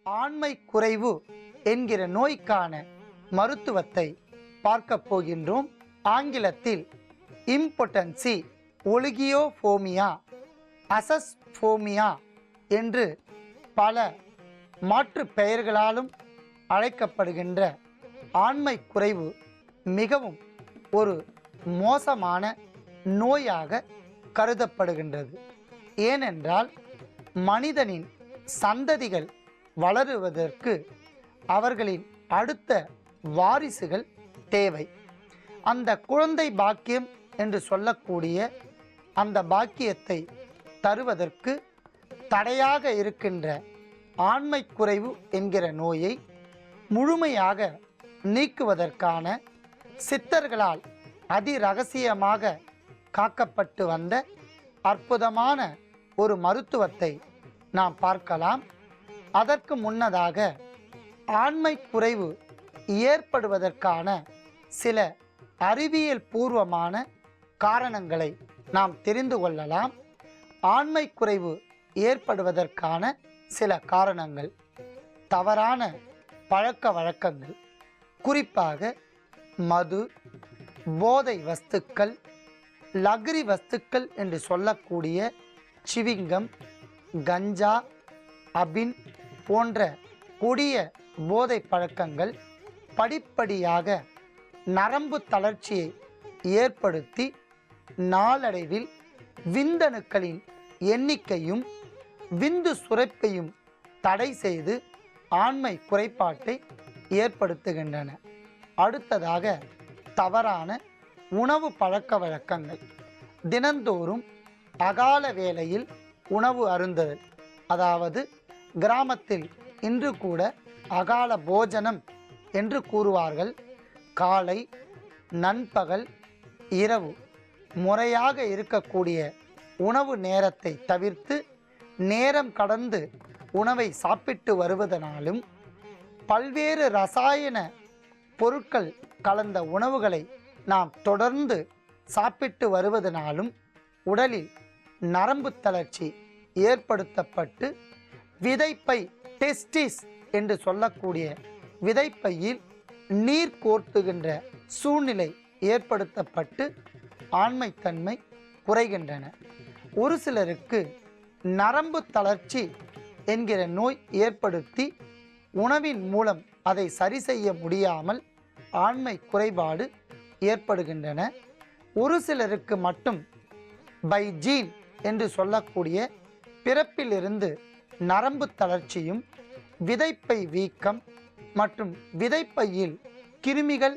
ஆண்மை குறைவு என்கிற நோய்க்கான மருத்துவத்தை பார்க்க போகின்றோம். ஆங்கிலத்தில் இம்பொட்டன்சி, ஒலிகியோஃபோமியா, அசஸ்போமியா என்று பல மாற்று பெயர்களாலும் அழைக்கப்படுகின்ற ஆண்மை குறைவு மிகவும் ஒரு மோசமான நோயாக கருதப்படுகின்றது. ஏனென்றால் மனிதனின் சந்ததிகள் வளருவதற்கு அவர்களின் அடுத்த வாரிசுகள் தேவை. அந்த குழந்தை பாக்கியம் என்று சொல்லக்கூடிய அந்த பாக்கியத்தை தருவதற்கு தடையாக இருக்கின்ற ஆண்மை குறைவு என்கிற நோயை முழுமையாக நீக்குவதற்கான சித்தர்களால் அதிரகசியமாக காக்கப்பட்டு வந்த அற்புதமான ஒரு மருத்துவத்தை நாம் பார்க்கலாம். அதற்கு முன்னதாக ஆண்மை குறைவு ஏற்படுவதற்கான சில அறிவியல் பூர்வமான காரணங்களை நாம் தெரிந்து கொள்ளலாம். ஆண்மை குறைவு ஏற்படுவதற்கான சில காரணங்கள்: தவறான பழக்க வழக்கங்கள், குறிப்பாக மது, போதை வஸ்துக்கள், லகரி வஸ்துக்கள் என்று சொல்லக்கூடிய சிவிங்கம், கஞ்சா, அபின் போன்ற கொடிய போதை பழக்கங்கள் படிப்படியாக நரம்பு தளர்ச்சியை ஏற்படுத்தி நாளடைவில் விந்தணுக்களின் எண்ணிக்கையும் விந்து சுரப்பையும் தடை செய்து ஆண்மை குறைபாட்டை ஏற்படுத்துகின்றன. அடுத்ததாக தவறான உணவு பழக்க வழக்கங்கள். தினந்தோறும் அகால வேளையில் உணவு அருந்துதல், அதாவது கிராமத்தில் இன்று கூட அகால போஜனம் என்று கூறுவார்கள். காலை, நண்பகல், இரவு முறையாக இருக்கக்கூடிய உணவு நேரத்தை தவிர்த்து நேரம் கடந்து உணவை சாப்பிட்டு வருவதனாலும், பல்வேறு ரசாயன பொருட்கள் கலந்த உணவுகளை நாம் தொடர்ந்து சாப்பிட்டு வருவதனாலும் உடலில் நரம்பு தளர்ச்சி ஏற்படுத்தப்பட்டு விதைப்பை, டெஸ்டிஸ் என்று சொல்லக்கூடிய விதைப்பையில் நீர் கோர்த்துகின்ற சூழ்நிலை ஏற்படுத்தப்பட்டு ஆண்மைத்தன்மை குறைகின்றன. ஒரு சிலருக்கு நரம்பு தளர்ச்சி என்கிற நோய் ஏற்படுத்தி உணவின் மூலம் அதை சரி செய்ய முடியாமல் ஆண்மை குறைபாடு ஏற்படுகின்றன. ஒரு சிலருக்கு மட்டும் பை ஜீன் என்று சொல்லக்கூடிய பிறப்பிலிருந்து நரம்பு தளர்ச்சியும், விதைப்பை வீக்கம் மற்றும் விதைப்பையில் கிருமிகள்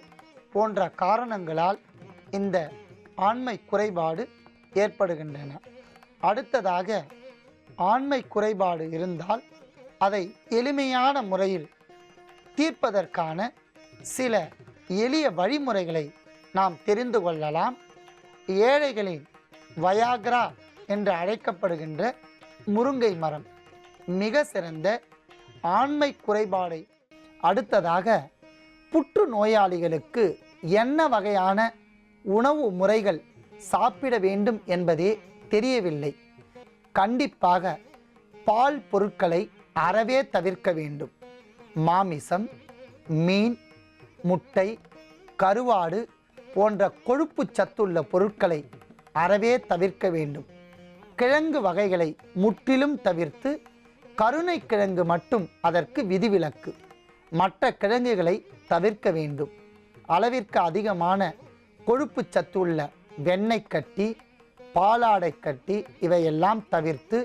போன்ற காரணங்களால் இந்த ஆண்மை குறைபாடு ஏற்படுகின்றன. அடுத்ததாக ஆண்மை குறைபாடு இருந்தால் அதை எளிமையான முறையில் தீர்ப்பதற்கான சில எளிய வழிமுறைகளை நாம் தெரிந்து கொள்ளலாம். ஏழைகளின் வயாக்ரா என்று அழைக்கப்படுகின்ற முருங்கை மரம் மிக சிறந்த ஆண்மை குறைபாடை. அடுத்ததாக புற்று நோயாளிகளுக்கு என்ன வகையான உணவு முறைகள் சாப்பிட வேண்டும் என்பதே தெரியவில்லை. கண்டிப்பாக பால் பொருட்களை அறவே தவிர்க்க வேண்டும். மாமிசம், மீன், முட்டை, கருவாடு போன்ற கொழுப்பு சத்துள்ள பொருட்களை அறவே தவிர்க்க வேண்டும். கிழங்கு வகைகளை முற்றிலும் தவிர்த்து கருணை கிழங்கு மட்டும் அதற்கு விதிவிலக்கு. மற்ற கிழங்குகளை தவிர்க்க வேண்டும். அளவிற்கு அதிகமான கொழுப்பு சத்துள்ள வெண்ணெய் கட்டி, பாலாடை கட்டி இவையெல்லாம் தவிர்த்து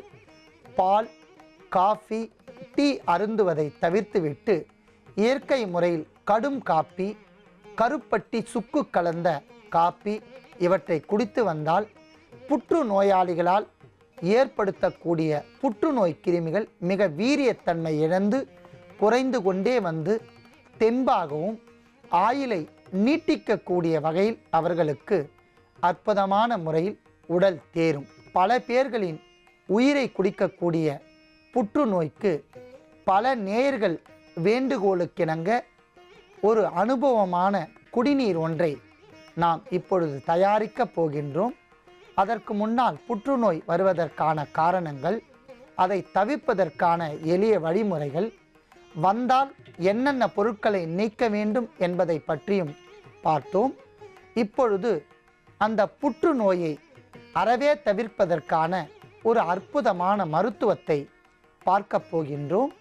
பால், காஃபி, டீ அருந்துவதை தவிர்த்துவிட்டு இயற்கை முறையில் கடும் காப்பி, கருப்பட்டி சுக்கு கலந்த காப்பி இவற்றை குடித்து வந்தால் புற்று நோயாளிகளால் ஏற்படுத்தக்கூடிய புற்றுநோய் கிருமிகள் மிக வீரியத்தன்மை இழந்து குறைந்து கொண்டே வந்து தெம்பாகவும் ஆயுளை நீட்டிக்கக்கூடிய வகையில் அவர்களுக்கு அற்புதமான முறையில் உடல் தேரும். பல பேர்களின் உயிரை குடிக்கக்கூடிய புற்றுநோய்க்கு பல நேயர்கள் வேண்டுகோளுக்கிணங்க ஒரு அனுபவமான குடிநீர் ஒன்றை நாம் இப்பொழுது தயாரிக்கப் போகின்றோம். அதற்கு முன்னால் புற்றுநோய் வருவதற்கான காரணங்கள், அதை தவிர்ப்பதற்கான எளிய வழிமுறைகள், வந்தால் என்னென்ன பொருட்களை நீக்க வேண்டும் என்பதை பற்றியும் பார்த்தோம். இப்பொழுது அந்த புற்றுநோயை அறவே தவிர்ப்பதற்கான ஒரு அற்புதமான மருத்துவத்தை பார்க்க போகின்றோம்.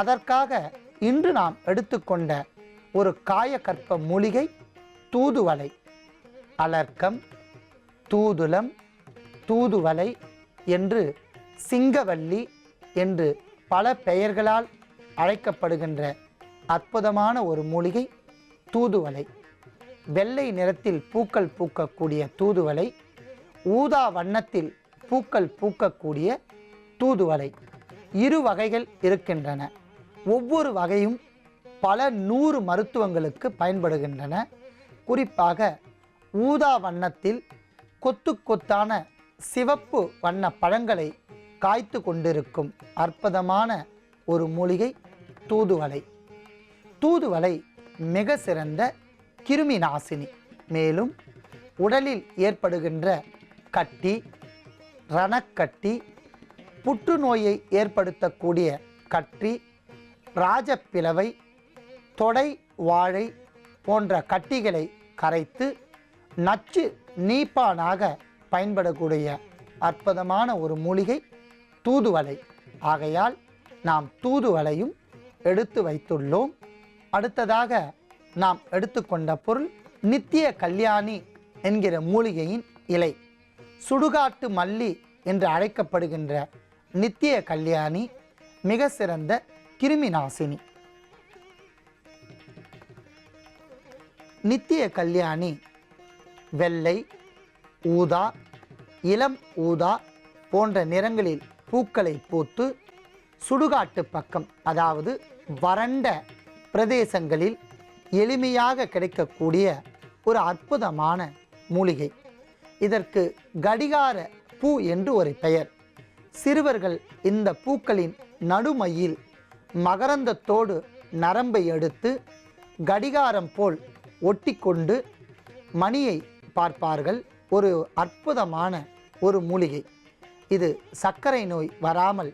அதற்காக இன்று நாம் எடுத்துக்கொண்ட ஒரு காயகற்ப மூலிகை தூதுவளை. அலர்க்கம், தூதுலம், தூதுவளை என்று சிங்கவல்லி என்று பல பெயர்களால் அழைக்கப்படுகின்ற அற்புதமான ஒரு மூலிகை தூதுவளை. வெள்ளை நிறத்தில் பூக்கள் பூக்கக்கூடிய தூதுவளை, ஊதா வண்ணத்தில் பூக்கள் பூக்கக்கூடிய தூதுவளை, இரு வகைகள் இருக்கின்றன. ஒவ்வொரு வகையும் பல 100 மருத்துவங்களுக்கு பயன்படுகின்றன. குறிப்பாக ஊதா வண்ணத்தில் கொத்து கொத்தான சிவப்பு வண்ண பழங்களை காய்த்து கொண்டிருக்கும் அற்புதமான ஒரு மூலிகை தூதுவளை. தூதுவளை மிக சிறந்த கிருமி நாசினி. மேலும் உடலில் ஏற்படுகின்ற கட்டி, ரணக்கட்டி, புற்றுநோயை ஏற்படுத்தக்கூடிய கட்டி, ராஜப்பிளவை, தொடை வாழை போன்ற கட்டிகளை கரைத்து நச்சு நீப்பானாக பயன்படக்கூடிய அற்புதமான ஒரு மூலிகை தூதுவளை. ஆகையால் நாம் தூதுவளையும் எடுத்து வைத்துள்ளோம். அடுத்ததாக நாம் எடுத்துக்கொண்ட பொருள் நித்திய கல்யாணி என்கிற மூலிகையின் இலை. சுடுகாட்டு மல்லி என்று அழைக்கப்படுகின்ற நித்திய கல்யாணி மிக சிறந்த கிருமி நாசினி. நித்திய கல்யாணி வெள்ளை, ஊதா, இளம் ஊதா போன்ற நிறங்களில் பூக்களை பூத்து சுடுகாட்டு பக்கம், அதாவது வறண்ட பிரதேசங்களில் எளிமையாக கிடைக்கக்கூடிய ஒரு அற்புதமான மூலிகை. இதற்கு கடிகார பூ என்று ஒரு பெயர். சிறுவர்கள் இந்த பூக்களின் நடுமையில் மகரந்தத்தோடு நரம்பை எடுத்து கடிகாரம் போல் ஒட்டி கொண்டு மணியை பார்ப்பார்கள். ஒரு அற்புதமான ஒரு மூலிகை. இது சர்க்கரை நோய் வராமல்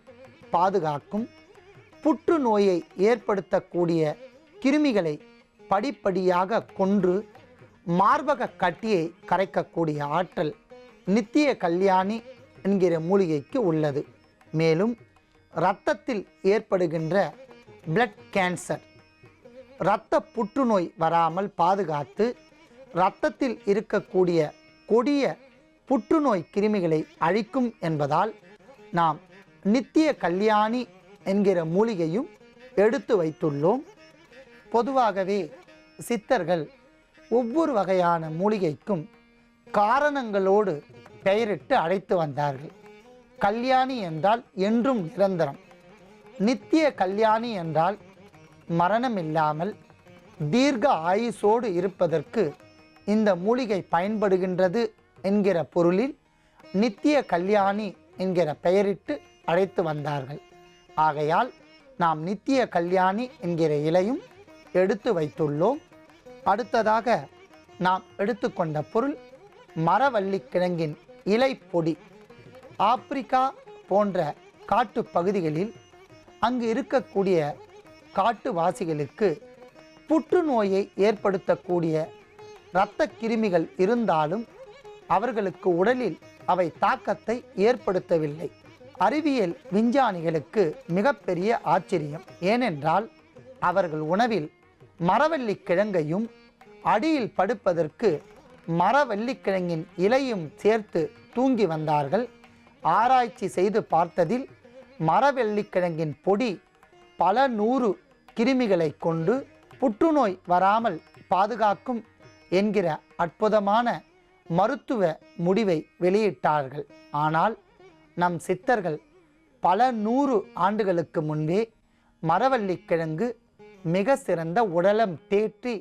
பாதுகாக்கும். புற்றுநோயை ஏற்படுத்தக்கூடிய கிருமிகளை படிப்படியாக கொன்று மார்பக கட்டியை கரைக்கக்கூடிய ஆற்றல் நித்திய கல்யாணி என்கிற மூலிகைக்கு உள்ளது. மேலும் இரத்தத்தில் ஏற்படுகின்ற பிளட் கேன்சர், இரத்த புற்றுநோய் வராமல் பாதுகாத்து இரத்தத்தில் இருக்கக்கூடிய கொடிய புற்றுநோய் கிருமிகளை அழிக்கும் என்பதால் நாம் நித்திய கல்யாணி என்கிற மூலிகையும் எடுத்து வைத்துள்ளோம். பொதுவாகவே சித்தர்கள் ஒவ்வொரு வகையான மூலிகைக்கும் காரணங்களோடு பெயரிட்டு அழைத்து வந்தார்கள். கல்யாணி என்றால் என்றும் நிரந்தரம், நித்திய கல்யாணி என்றால் மரணம் இல்லாமல் தீர்க்க ஆயுசோடு இருப்பதற்கு இந்த மூலிகை பயன்படுகின்றது என்கிற பொருளில் நித்திய கல்யாணி என்கிற பெயரிட்டு அழைத்து வந்தார்கள். ஆகையால் நாம் நித்திய கல்யாணி என்கிற இலையும் எடுத்து வைத்துள்ளோம். அடுத்ததாக நாம் எடுத்துக்கொண்ட பொருள் மரவள்ளிக்கிழங்கின் இலை பொடி. ஆப்பிரிக்கா போன்ற காட்டு பகுதிகளில் அங்கு இருக்கக்கூடிய காட்டுவாசிகளுக்கு புற்றுநோயை ஏற்படுத்தக்கூடிய இரத்த கிருமிகள் இருந்தாலும் அவர்களுக்கு உடலில் அவை தாக்கத்தை ஏற்படுத்தவில்லை. அறிவியல் விஞ்ஞானிகளுக்கு மிகப்பெரிய ஆச்சரியம். ஏனென்றால் அவர்கள் உணவில் மரவள்ளிக்கிழங்கையும் அடியில் படுப்பதற்கு மரவள்ளிக்கிழங்கின் இலையும் சேர்த்து தூங்கி வந்தார்கள். ஆராய்ச்சி செய்து பார்த்ததில் மரவள்ளிக்கிழங்கின் பொடி பல 100 கிருமிகளை கொண்டு புற்றுநோய் வராமல் பாதுகாக்கும் என்கிற அற்புதமான மருத்துவ முடிவை வெளியிட்டார்கள். ஆனால் நம் சித்தர்கள் பல 100 ஆண்டுகளுக்கு முன்பே மரவள்ளிக்கிழங்கு மிக சிறந்த உடலம் தேற்றி